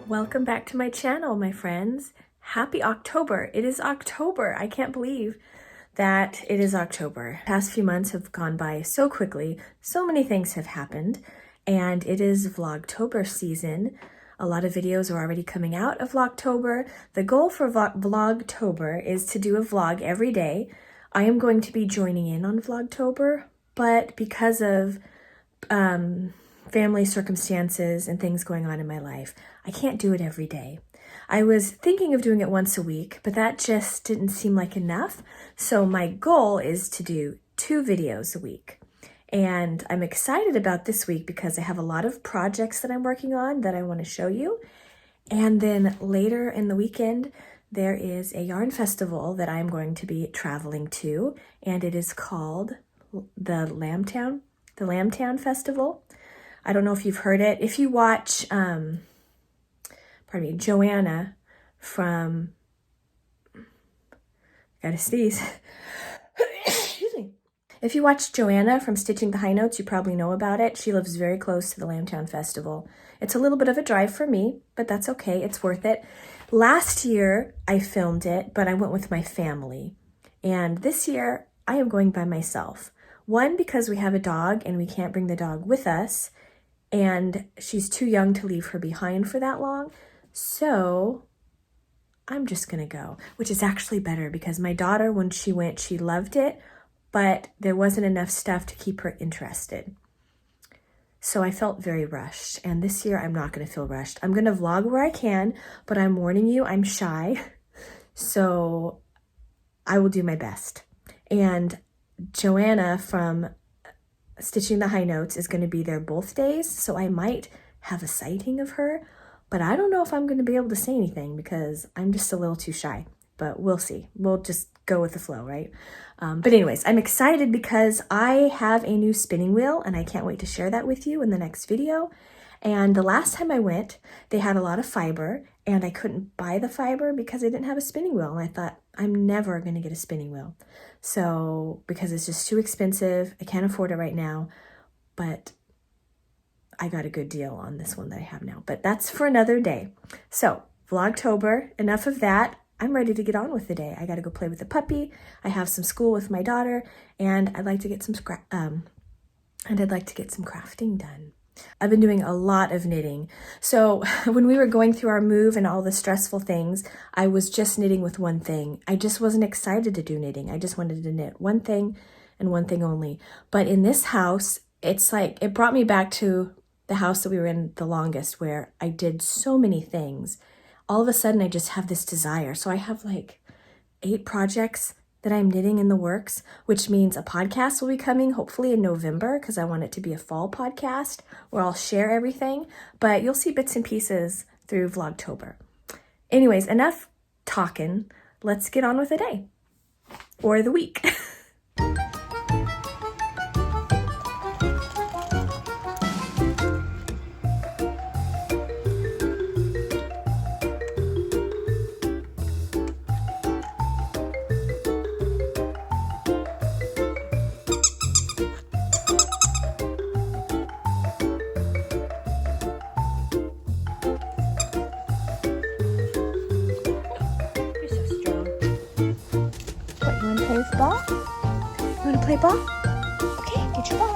Welcome back to my channel, my friends. Happy October. It is October. I can't believe that it is October. The past few months have gone by so quickly. So many things have happened, and it is Vlogtober season. A lot of videos are already coming out of Vlogtober. The goal for Vlogtober is to do a vlog every day. I am going to be joining in on Vlogtober, but because of family circumstances and things going on in my life, I can't do it every day. I was thinking of doing it once a week, but that just didn't seem like enough. So my goal is to do 2 videos a week. And I'm excited about this week because I have a lot of projects that I'm working on that I want to show you. And then later in the weekend, there is a yarn festival that I'm going to be traveling to, and it is called the Lambtown Festival. I don't know if you've heard it. If you watch, Joanna from, gotta sneeze. Excuse me. If you watch Joanna from Stitching the High Notes, you probably know about it. She lives very close to the Lambtown Festival. It's a little bit of a drive for me, but that's okay. It's worth it. Last year, I filmed it, but I went with my family. And this year, I am going by myself. One, because we have a dog and we can't bring the dog with us, and she's too young to leave her behind for that long. So I'm just gonna go, which is actually better because my daughter, when she went, she loved it, but there wasn't enough stuff to keep her interested. So I felt very rushed, and this year I'm not gonna feel rushed. I'm gonna vlog where I can, but I'm warning you, I'm shy, so I will do my best. And Joanna from Stitching the High Notes is going to be there both days, so I might have a sighting of her, but I don't know if I'm going to be able to say anything because I'm just a little too shy, but we'll see. We'll just go with the flow, right? But anyways, I'm excited because I have a new spinning wheel, and I can't wait to share that with you in the next video. And the last time I went, they had a lot of fiber, and I couldn't buy the fiber because I didn't have a spinning wheel, and I thought, I'm never going to get a spinning wheel. So, because it's just too expensive, I can't afford it right now, but I got a good deal on this one that I have now. But that's for another day. So, Vlogtober, enough of that. I'm ready to get on with the day. I got to go play with the puppy. I have some school with my daughter, and I'd like to get some crafting done. I've been doing a lot of knitting. So when we were going through our move and all the stressful things, I was just knitting with one thing. I just wasn't excited to do knitting. I just wanted to knit one thing and one thing only. But in this house, it's like, it brought me back to the house that we were in the longest, where I did so many things. All of a sudden, I just have this desire. So I have like 8 projects that I'm knitting in the works, which means a podcast will be coming hopefully in November because I want it to be a fall podcast where I'll share everything, but you'll see bits and pieces through Vlogtober. Anyways, enough talking. Let's get on with the day or the week. Ball? You want to play ball? Okay, get your ball.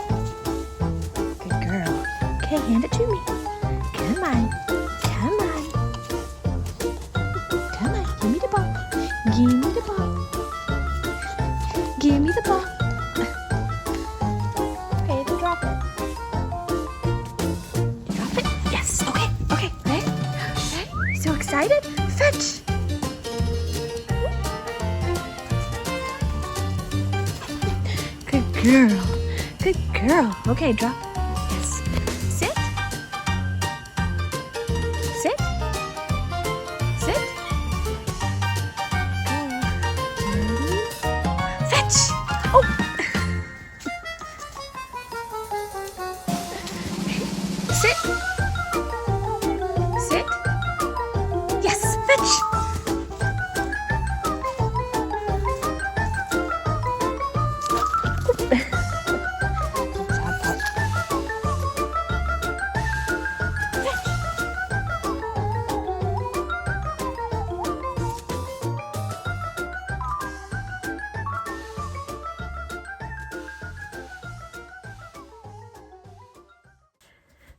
Good girl. Okay, hand it to me. Come on. Come on. Come on. Give me the ball. Give me the ball. Give me the ball. Okay, then drop it. Drop it? Yes. Okay. Okay. Ready? excited? Fetch! Good girl. Good girl. Okay, drop. Yes. Sit. Sit. Sit. Ready? Fetch! Oh! Sit. Sit. Yes, fetch!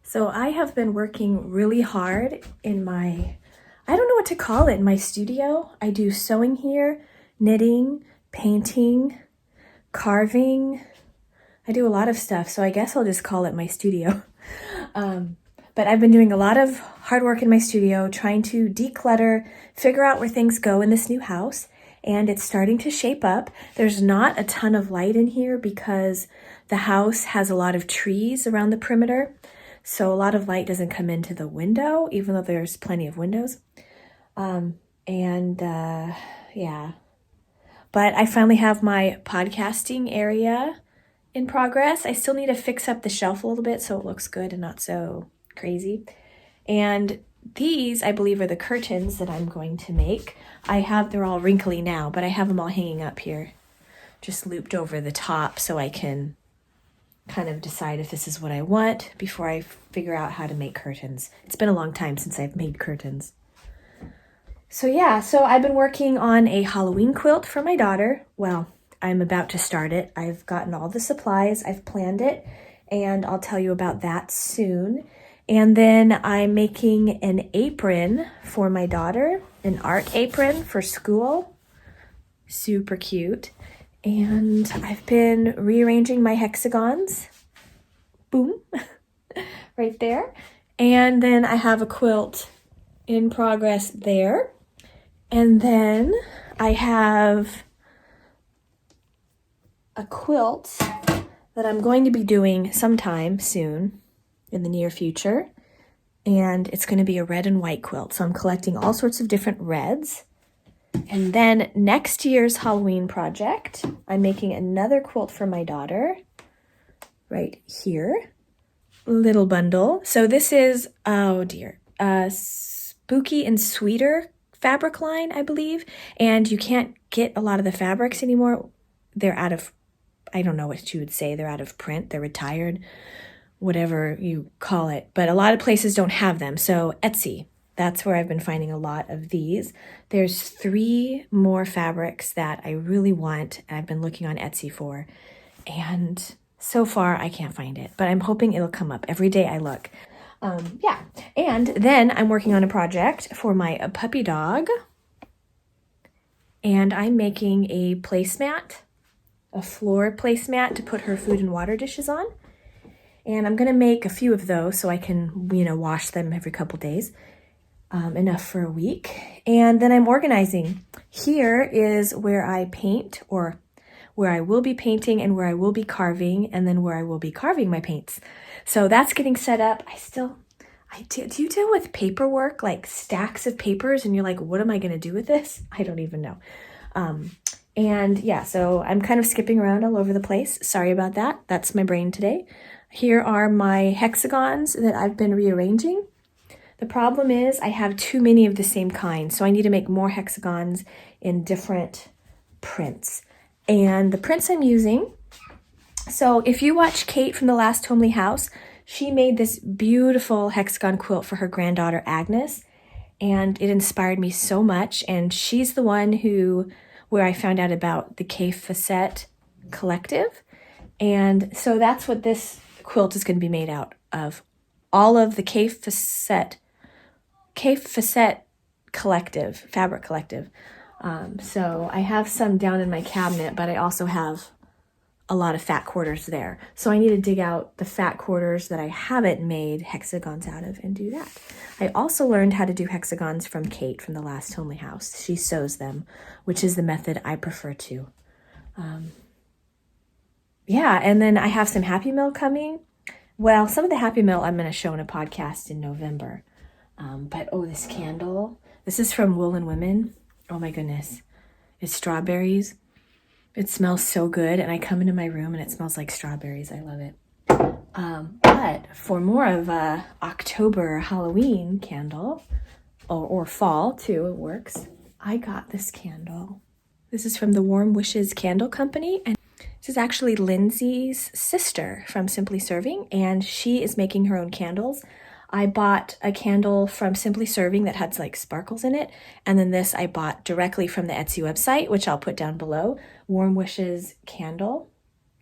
So I have been working really hard in my, I don't know what to call it, in my studio. I do sewing here, knitting, painting, carving. I do a lot of stuff, so I guess I'll just call it my studio. But I've been doing a lot of hard work in my studio, trying to declutter, figure out where things go in this new house, and it's starting to shape up. There's not a ton of light in here because the house has a lot of trees around the perimeter. So a lot of light doesn't come into the window, even though there's plenty of windows. Yeah. But I finally have my podcasting area in progress. I still need to fix up the shelf a little bit so it looks good and not so crazy. And these, I believe, are the curtains that I'm going to make. They're all wrinkly now, but I have them all hanging up here, just looped over the top so I can kind of decide if this is what I want before I figure out how to make curtains. It's been a long time since I've made curtains. So yeah, I've been working on a Halloween quilt for my daughter. Well, I'm about to start it. I've gotten all the supplies, I've planned it, and I'll tell you about that soon. And then I'm making an apron for my daughter, an art apron for school. Super cute. And I've been rearranging my hexagons. Boom. Right there. And then I have a quilt in progress there. And then I have a quilt that I'm going to be doing sometime soon in the near future. And it's going to be a red and white quilt. So I'm collecting all sorts of different reds. And then next year's Halloween project, I'm making another quilt for my daughter right here. Little bundle. So this is, oh dear, Spooky and Sweeter fabric line, I believe. And you can't get a lot of the fabrics anymore. They're out of, I don't know what you would say, they're out of print, they're retired, whatever you call it. But a lot of places don't have them. So Etsy. That's where I've been finding a lot of these. There's 3 more fabrics that I really want and I've been looking on Etsy for. And so far I can't find it, but I'm hoping it'll come up. Every day I look. Yeah. And then I'm working on a project for my puppy dog. And I'm making a placemat, a floor placemat to put her food and water dishes on. And I'm going to make a few of those so I can, wash them every couple days. Enough for a week. And then I'm organizing. Here is where I paint, or where I will be painting and where I will be carving, and then where I will be carving my paints. So that's getting set up. Do you deal with paperwork, like stacks of papers, and you're like, what am I going to do with this? I don't even know. And yeah, so I'm kind of skipping around all over the place. Sorry about that. That's my brain today. Here are my hexagons that I've been rearranging. The problem is I have too many of the same kind, so I need to make more hexagons in different prints. And the prints I'm using, so if you watch Kate from the last Homely House, she made this beautiful hexagon quilt for her granddaughter Agnes, and it inspired me so much. And she's the one where I found out about the K Facette Collective. And so that's what this quilt is going to be made out of. All of the K Facette Collective, Fabric Collective. So I have some down in my cabinet, but I also have a lot of fat quarters there. So I need to dig out the fat quarters that I haven't made hexagons out of and do that. I also learned how to do hexagons from Kate from the last Homely House. She sews them, which is the method I prefer to. Yeah, and then I have some Happy Mail coming. Well, some of the Happy Mail I'm going to show in a podcast in November. But oh, this candle. This is from Wool and Women. Oh my goodness. It's strawberries. It smells so good, and I come into my room and it smells like strawberries. I love it. But for more of a October Halloween candle, or fall too, it works. I got this candle. This is from the Warm Wishes Candle Company, and this is actually Lindsay's sister from Simply Serving, and she is making her own candles. I bought a candle from Simply Serving that had like sparkles in it, and then this I bought directly from the Etsy website, which I'll put down below. Warm Wishes Candle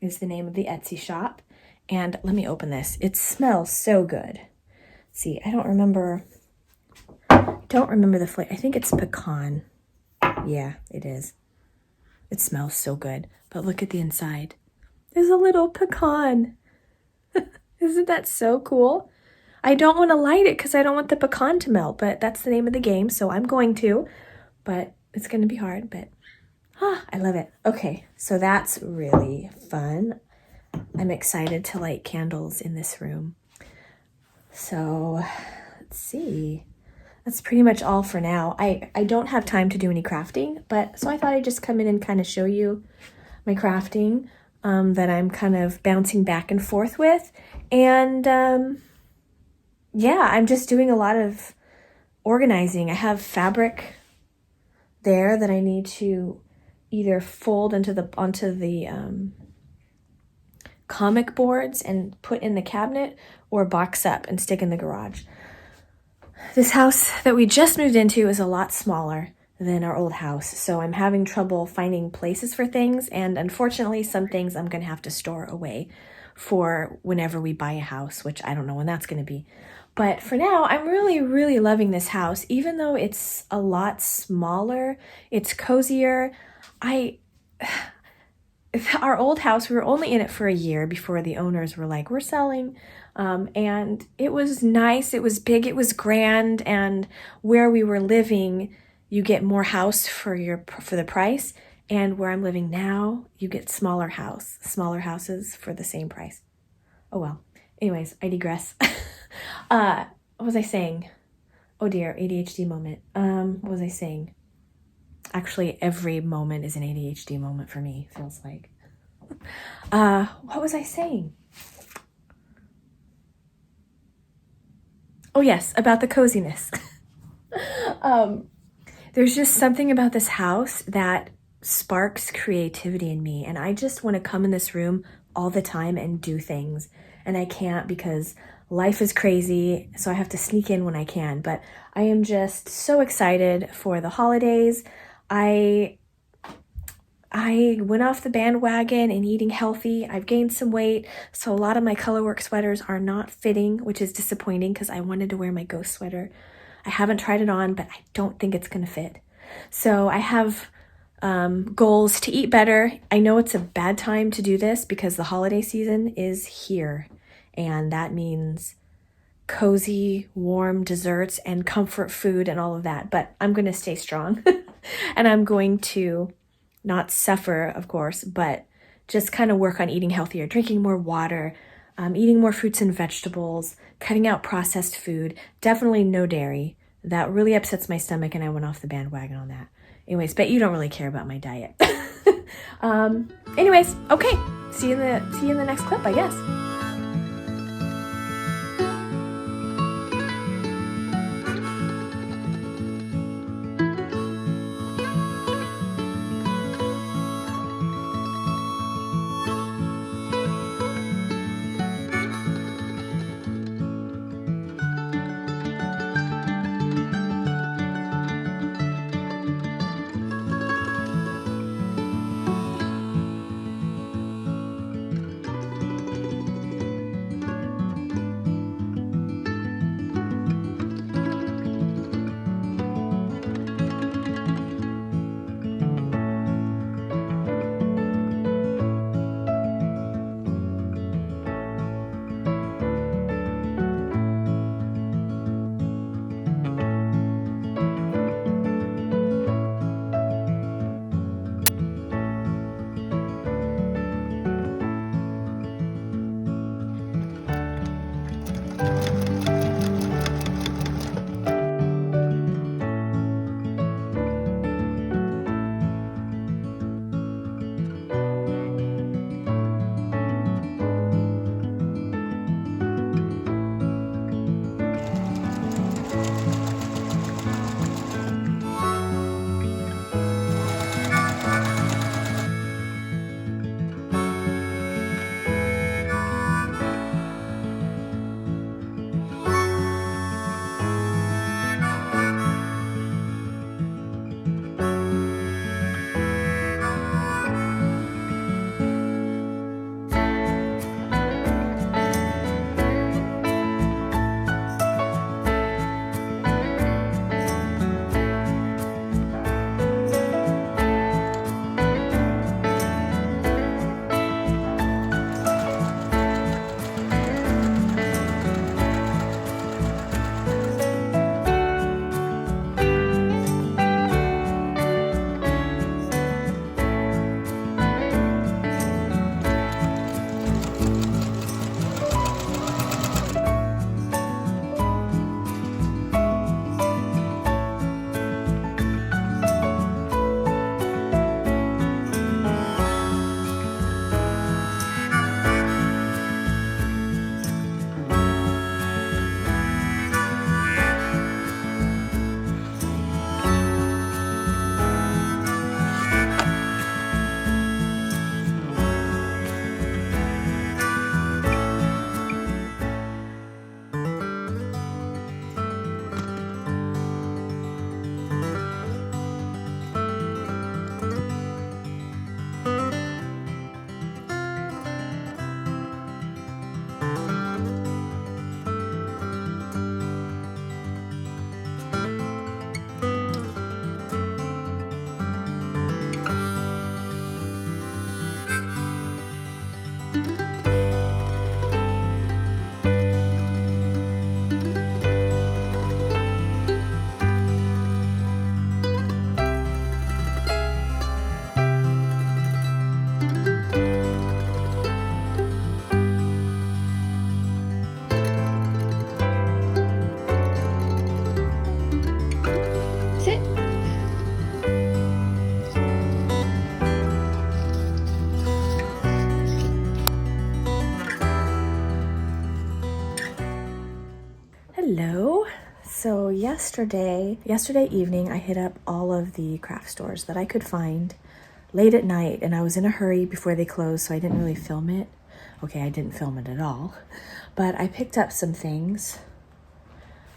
is the name of the Etsy shop. And let me open this. It smells so good. Let's see, I don't remember the flavor. I think it's pecan. Yeah, it is. It smells so good. But look at the inside. There's a little pecan. Isn't that so cool? I don't want to light it because I don't want the pecan to melt, but that's the name of the game, so I'm going to. But it's going to be hard, but I love it. Okay, so that's really fun. I'm excited to light candles in this room. So let's see. That's pretty much all for now. I don't have time to do any crafting, but so I thought I'd just come in and kind of show you my crafting that I'm kind of bouncing back and forth with. And yeah, I'm just doing a lot of organizing. I have fabric there that I need to either fold onto the comic boards and put in the cabinet, or box up and stick in the garage. This house that we just moved into is a lot smaller than our old house, so I'm having trouble finding places for things, and unfortunately some things I'm going to have to store away for whenever we buy a house, which I don't know when that's going to be. But for now, I'm really, really loving this house. Even though it's a lot smaller, it's cozier. Our old house, we were only in it for a year before the owners were like, we're selling. And it was nice, it was big, it was grand, and where we were living, you get more house for the price, and where I'm living now, you get smaller houses for the same price. Oh well. Anyways, I digress. What was I saying? Oh dear, ADHD moment. What was I saying? Actually, every moment is an ADHD moment for me, feels like. What was I saying? Oh yes, about the coziness. There's just something about this house that sparks creativity in me, and I just want to come in this room all the time and do things, and I can't because life is crazy, so I have to sneak in when I can. But I am just so excited for the holidays. I went off the bandwagon in eating healthy. I've gained some weight, so a lot of my colorwork sweaters are not fitting, which is disappointing because I wanted to wear my ghost sweater. I haven't tried it on, but I don't think it's going to fit. So I have goals to eat better. I know it's a bad time to do this because the holiday season is here, and that means cozy, warm desserts and comfort food and all of that. But I'm going to stay strong and I'm going to not suffer, of course, but just kind of work on eating healthier, drinking more water, eating more fruits and vegetables, cutting out processed food, definitely no dairy. That really upsets my stomach, and I went off the bandwagon on that. Anyways, but you don't really care about my diet. Anyways, okay. See you in the next clip, I guess. yesterday evening, I hit up all of the craft stores that I could find late at night, and I was in a hurry before they closed, so I didn't really film it. Okay, I didn't film it at all, but I picked up some things.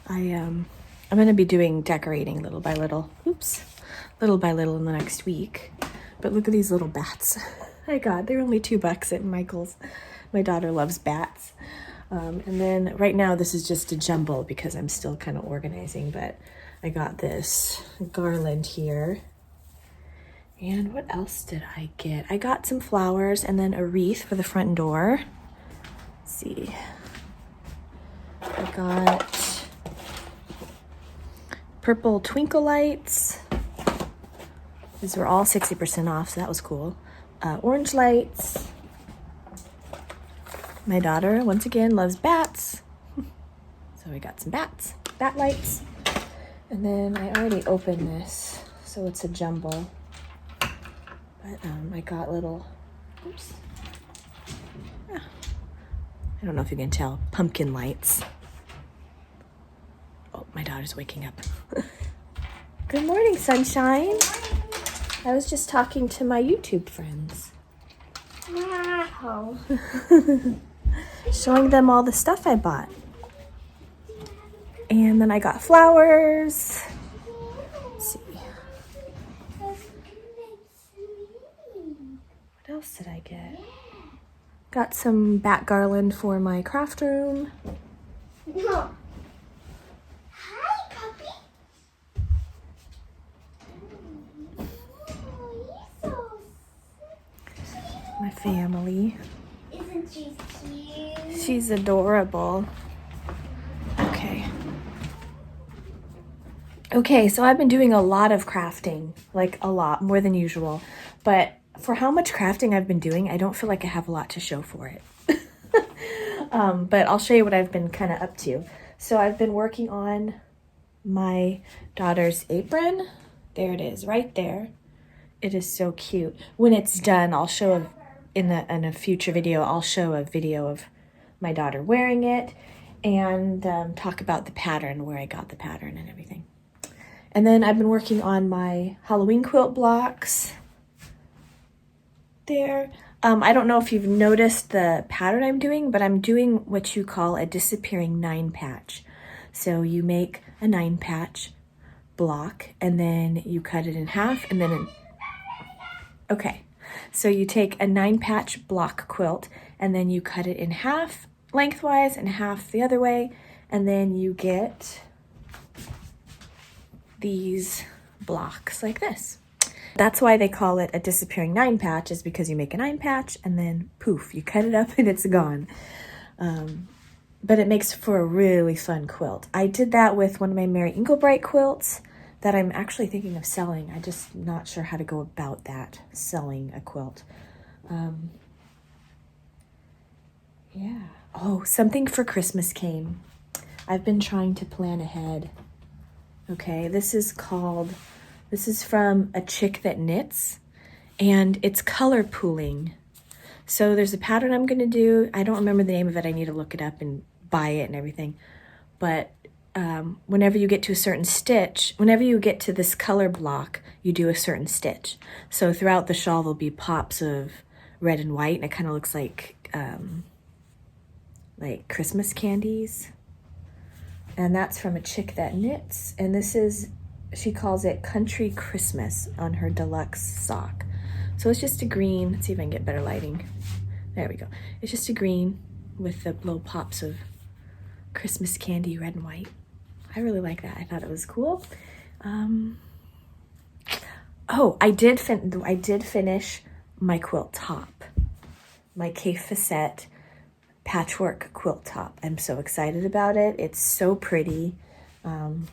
I'm going to be doing decorating little by little. Oops. Little by little in the next week. But look at these little bats. My God, they're only $2 at Michael's. My daughter loves bats. And then right now this is just a jumble because I'm still kind of organizing, but I got this garland here. And what else did I get? I got some flowers and then a wreath for the front door. Let's see. I got purple twinkle lights. These were all 60% off, so that was cool. Orange lights. My daughter, once again, loves bats. So we got some bats, bat lights. And then I already opened this, so it's a jumble. But I got little, oops. Ah, I don't know if you can tell, pumpkin lights. Oh, my daughter's waking up. Good morning, sunshine. I was just talking to my YouTube friends. Wow. Showing them all the stuff I bought. And then I got flowers. Let's see. What else did I get? Got some bat garland for my craft room. No. Hi, puppy. Oh, you're so cute. My family. Isn't she cute? She's adorable. Okay, so I've been doing a lot of crafting, like a lot, more than usual. But for how much crafting I've been doing, I don't feel like I have a lot to show for it. But I'll show you what I've been kind of up to. So I've been working on my daughter's apron. There it is, right there. It is so cute. When it's done, I'll show in a future video, I'll show a video of my daughter wearing it and talk about the pattern, where I got the pattern and everything. And then I've been working on my Halloween quilt blocks there. I don't know if you've noticed the pattern I'm doing, but I'm doing what you call a disappearing 9-patch. So you make a 9-patch block and then you cut it in half and then okay. So you take a 9-patch block quilt and then you cut it in half lengthwise and half the other way, and then you get these blocks like this. That's why they call it a disappearing 9-patch, is because you make a 9-patch and then poof, you cut it up and it's gone. But it makes for a really fun quilt. I did that with one of my Mary Inglebright quilts that I'm actually thinking of selling. I'm just not sure how to go about that, selling a quilt. Yeah. Oh, something for Christmas came. I've been trying to plan ahead. Okay, this is from A Chick That Knits, and it's color pooling. So there's a pattern I'm going to do. I don't remember the name of it. I need to look it up and buy it and everything. But whenever you get to a certain stitch, whenever you get to this color block, you do a certain stitch. So throughout the shawl, there'll be pops of red and white, and it kind of looks like Christmas candies. And that's from A Chick That Knits. And this is, she calls it Country Christmas on her deluxe sock. So it's just a green. Let's see if I can get better lighting. There we go. It's just a green with the little pops of Christmas candy, red and white. I really like that. I thought it was cool. Oh, I did finish my quilt top, my Kay Facette patchwork quilt top. I'm so excited about it. It's so pretty. I've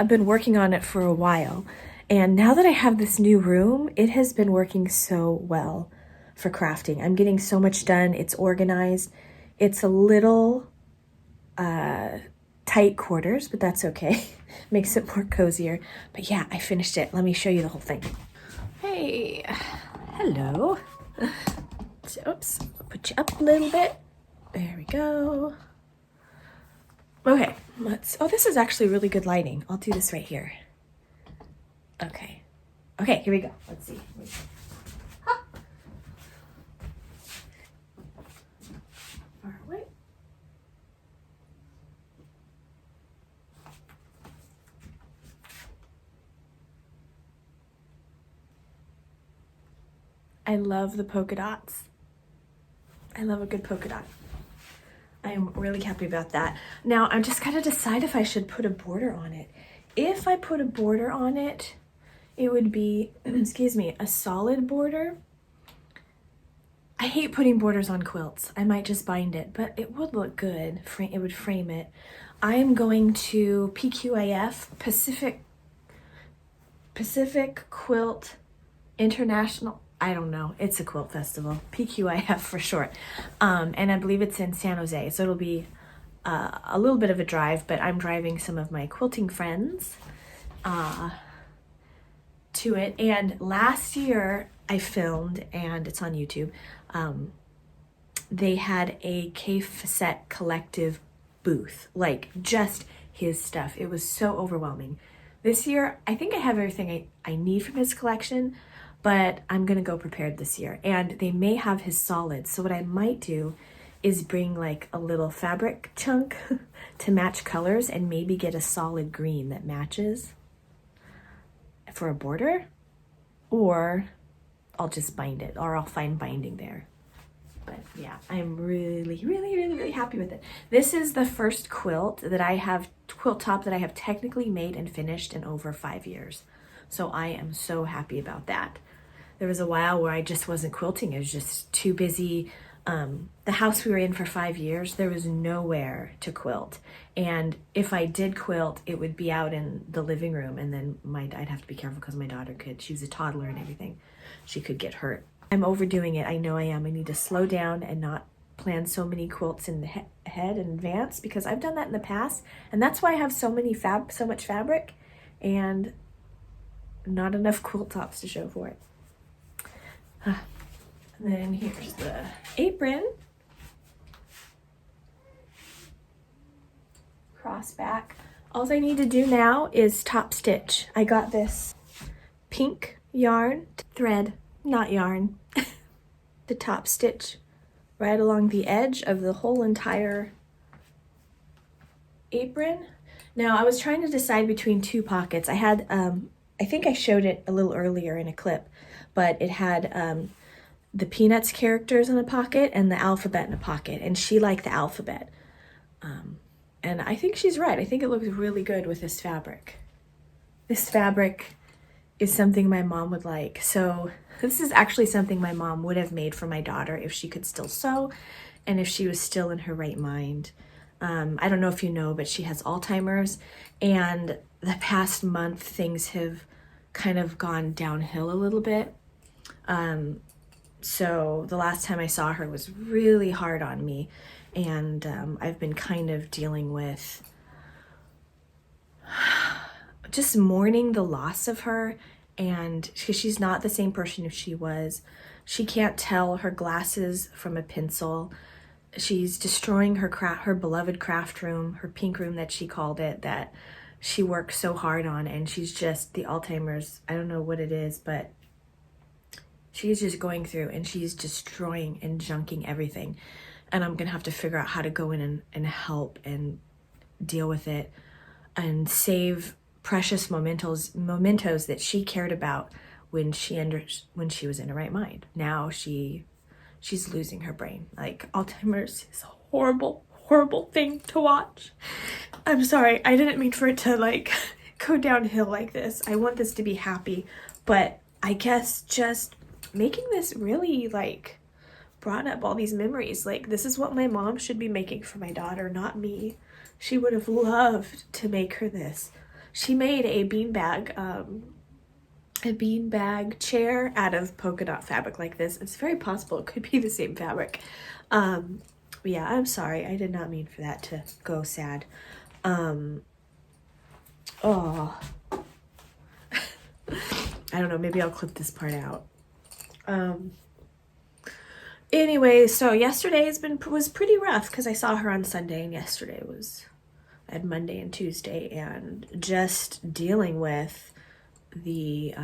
been working on it for a while, and now that I have this new room, it has been working so well for crafting. I'm getting so much done. It's organized. It's a little tight quarters, but that's okay. Makes it more cozier. But yeah, I finished it. Let me show you the whole thing. Hey, hello. So, oops, I'll put you up a little bit. There we go. Okay, Oh, this is actually really good lighting. I'll do this right here. Okay. Okay, here we go. Let's see. Ha! Far away. I love the polka dots. I love a good polka dot. I am really happy about that. Now, I'm just gotta decide if I should put a border on it. If I put a border on it, it would be, excuse me, a solid border. I hate putting borders on quilts. I might just bind it, but it would look good. It would frame it. I am going to PQIF, Pacific Quilt International. I don't know. It's a quilt festival. PQIF for short. And I believe it's in San Jose. So it'll be a little bit of a drive, but I'm driving some of my quilting friends to it. And last year I filmed, and it's on YouTube, they had a K-Facette Collective booth, like just his stuff. It was so overwhelming. This year, I think I have everything I need from his collection, but I'm gonna go prepared this year. And they may have his solids. So what I might do is bring like a little fabric chunk to match colors and maybe get a solid green that matches for a border, or I'll just bind it, or I'll find binding there. But yeah, I'm really happy with it. This is the first quilt top that I have technically made and finished in over 5 years. So I am so happy about that. There was a while where I just wasn't quilting. I was just too busy. The house we were in for 5 years, there was nowhere to quilt. And if I did quilt, it would be out in the living room. And then I'd have to be careful because my daughter she was a toddler and everything. She could get hurt. I'm overdoing it. I know I am. I need to slow down and not plan so many quilts in the head in advance, because I've done that in the past. And that's why I have so much fabric and not enough quilt tops to show for it. And then here's the apron. Cross back. All I need to do now is top stitch. I got this pink yarn, thread, not yarn, to top stitch right along the edge of the whole entire apron. Now I was trying to decide between two pockets. I had, I think I showed it a little earlier in a clip, but it had the Peanuts characters in a pocket and the alphabet in a pocket, and she liked the alphabet. And I think she's right. I think it looks really good with this fabric. This fabric is something my mom would like. So this is actually something my mom would have made for my daughter if she could still sew and if she was still in her right mind. I don't know if you know, but she has Alzheimer's, and the past month things have kind of gone downhill a little bit. So the last time I saw her was really hard on me, and I've been kind of dealing with just mourning the loss of her, and she's not the same person she was. She can't tell her glasses from a pencil. She's destroying her beloved craft room, her pink room that she called it, that she worked so hard on, and she's just, the Alzheimer's, I don't know what it is, but she's just going through and she's destroying and junking everything. And I'm gonna have to figure out how to go in and help and deal with it and save precious mementos that she cared about when she was in her right mind. Now she's losing her brain. Like, Alzheimer's is a horrible thing to watch. I'm sorry, I didn't mean for it to like go downhill like this. I want this to be happy, but I guess just making this really like brought up all these memories. Like, this is what my mom should be making for my daughter, not me. She would have loved to make her this. She made a beanbag chair out of polka dot fabric like this. It's very possible it could be the same fabric. Yeah, I'm sorry. I did not mean for that to go sad. Oh. I don't know. Maybe I'll clip this part out. Anyway, so yesterday was pretty rough because I saw her on Sunday, and yesterday was I had Monday and Tuesday, and just dealing with the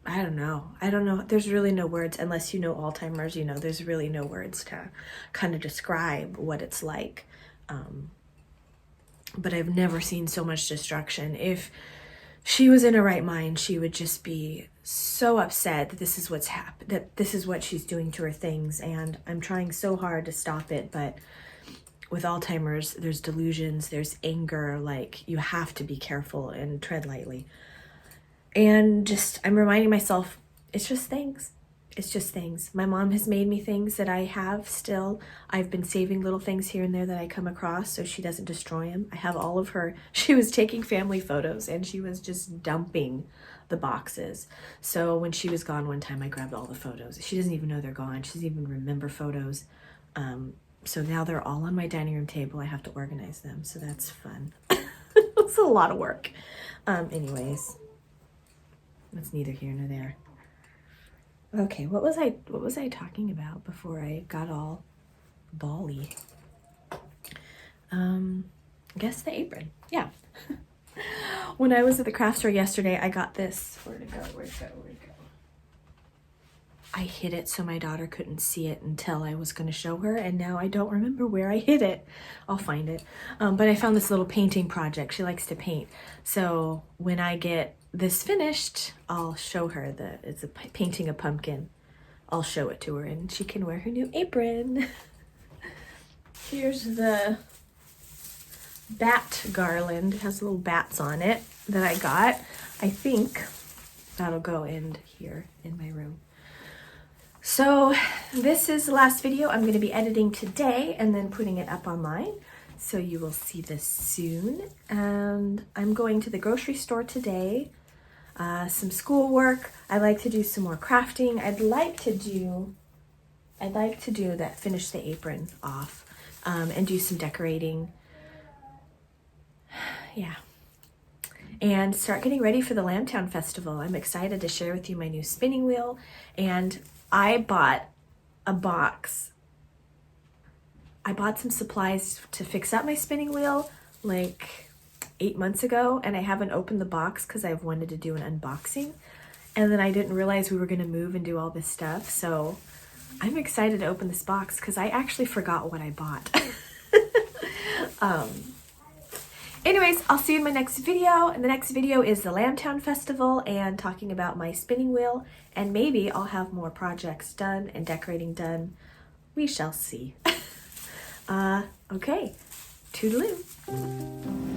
I don't know. There's really no words, unless you know Alzheimer's, you know, there's really no words to kind of describe what it's like. But I've never seen so much destruction. If she was in her right mind, she would just be so upset that this is what's happened, that this is what she's doing to her things. And I'm trying so hard to stop it, but with Alzheimer's, there's delusions, there's anger, like you have to be careful and tread lightly. And just, I'm reminding myself, it's just things. It's just things. My mom has made me things that I have still. I've been saving little things here and there that I come across so she doesn't destroy them. I have all of her. She was taking family photos and she was just dumping the boxes. So when she was gone one time, I grabbed all the photos. She doesn't even know they're gone. She doesn't even remember photos. So now they're all on my dining room table. I have to organize them. So that's fun. It's a lot of work. Anyways. That's neither here nor there. Okay, what was I talking about before I got all bally? I guess the apron. Yeah. When I was at the craft store yesterday, I got this. Where'd it go? I hid it so my daughter couldn't see it until I was going to show her, and now I don't remember where I hid it. I'll find it. But I found this little painting project. She likes to paint. So when I get this finished, I'll show her that it's painting a pumpkin. I'll show it to her and she can wear her new apron. Here's the bat garland. It has little bats on it that I got. I think that'll go in here in my room. So this is the last video I'm going to be editing today and then putting it up online. So you will see this soon. And I'm going to the grocery store today. Some schoolwork. I like to do some more crafting. I'd like to do that, finish the apron off, and do some decorating. Yeah. And start getting ready for the Lambtown Festival. I'm excited to share with you my new spinning wheel. And I bought a box. I bought some supplies to fix up my spinning wheel like 8 months ago, and I haven't opened the box because I've wanted to do an unboxing, and then I didn't realize we were going to move and do all this stuff, so I'm excited to open this box because I actually forgot what I bought. Anyways, I'll see you in my next video, and the next video is the Lambtown Festival and talking about my spinning wheel, and maybe I'll have more projects done and decorating done. We shall see. Okay, toodaloo.